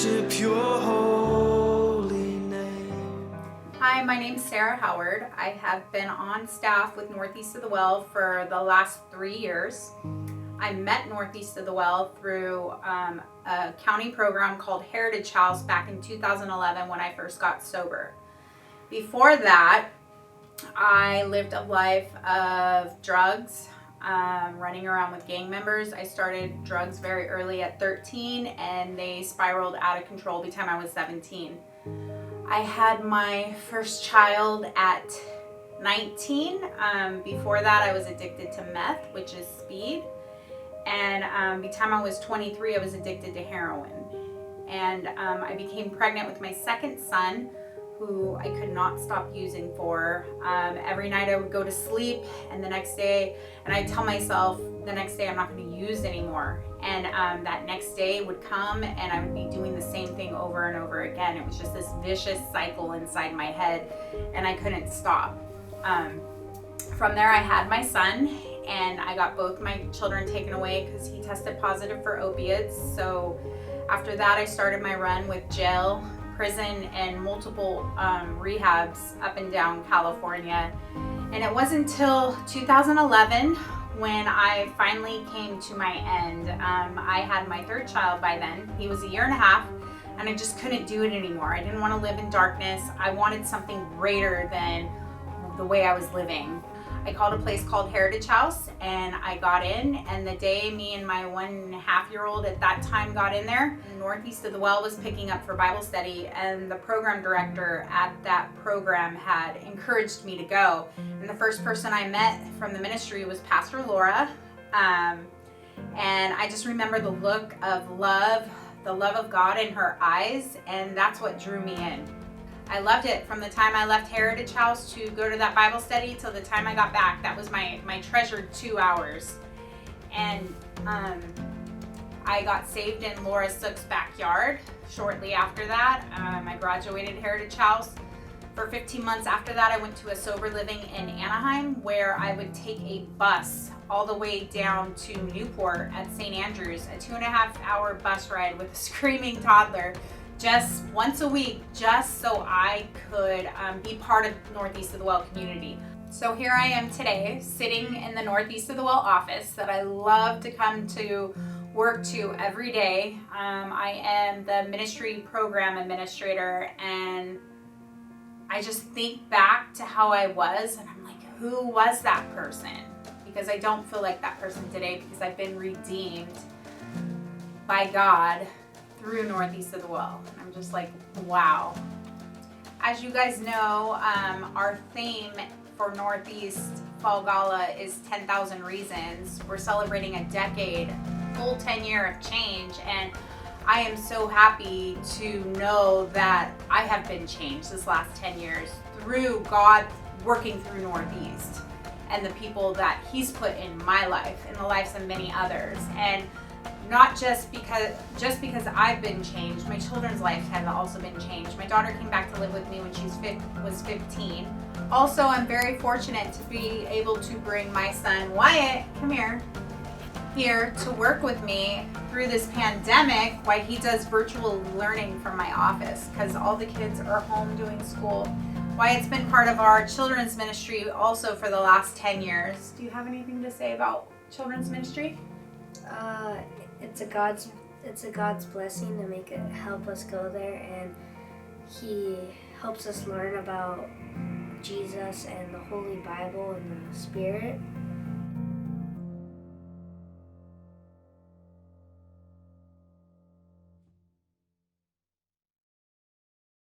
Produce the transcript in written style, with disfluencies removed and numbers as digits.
worship your holy name. Hi, my name's Sarah Howard. I have been on staff with Northeast of the Well for the last 3 years. I met Northeast of the Well through a county program called Heritage House back in 2011 when I first got sober. Before that, I lived a life of drugs, running around with gang members. I started drugs very early at 13 and they spiraled out of control by the time I was 17. I had my first child at 19. Before that, I was addicted to meth, which is speed. And by the time I was 23, I was addicted to heroin. And I became pregnant with my second son, who I could not stop using for. Every night I would go to sleep and the next day, and I'd tell myself the next day I'm not going to use anymore. And that next day would come and I would be doing the same thing over and over again. It was just this vicious cycle inside my head and I couldn't stop. From there I had my son and I got both my children taken away because he tested positive for opiates. So after that I started my run with jail, prison, and multiple rehabs up and down California. And it wasn't until 2011 when I finally came to my end. I had my third child by then. He was 1.5 years and I just couldn't do it anymore. I didn't want to live in darkness. I wanted something greater than the way I was living. I called a place called Heritage House and I got in, and the day me and my 1.5-year-old at that time got in there, Northeast of the Well was picking up for Bible study, and the program director at that program had encouraged me to go. And the first person I met from the ministry was Pastor Laura. And I just remember the look of love, the love of God in her eyes, and that's what drew me in. I loved it from the time I left Heritage House to go to that Bible study till the time I got back. That was my treasured 2 hours. And I got saved in Laura Sook's backyard shortly after that. I graduated Heritage House. For 15 months after that, I went to a sober living in Anaheim where I would take a bus all the way down to Newport at St. Andrews, a 2.5-hour bus ride with a screaming toddler, just once a week, just so I could be part of Northeast of the Well community. So here I am today, sitting in the Northeast of the Well office that I love to come to work to every day. I am the ministry program administrator, and I just think back to how I was, and I'm like, who was that person? Because I don't feel like that person today, because I've been redeemed by God through Northeast of the Well. And I'm just like, wow. As you guys know, our theme for Northeast Fall Gala is 10,000 Reasons. We're celebrating a decade, full 10 year of change, and I am so happy to know that I have been changed this last 10 years through God working through Northeast and the people that He's put in my life, in the lives of many others. And not just because I've been changed, my children's lives have also been changed. My daughter came back to live with me when she was 15. Also, I'm very fortunate to be able to bring my son Wyatt, come here to work with me through this pandemic while he does virtual learning from my office, because all the kids are home doing school. Wyatt's been part of our children's ministry also for the last 10 years. Do you have anything to say about children's ministry? It's a God's blessing to make it help us go there, and He helps us learn about Jesus and the Holy Bible and the Spirit,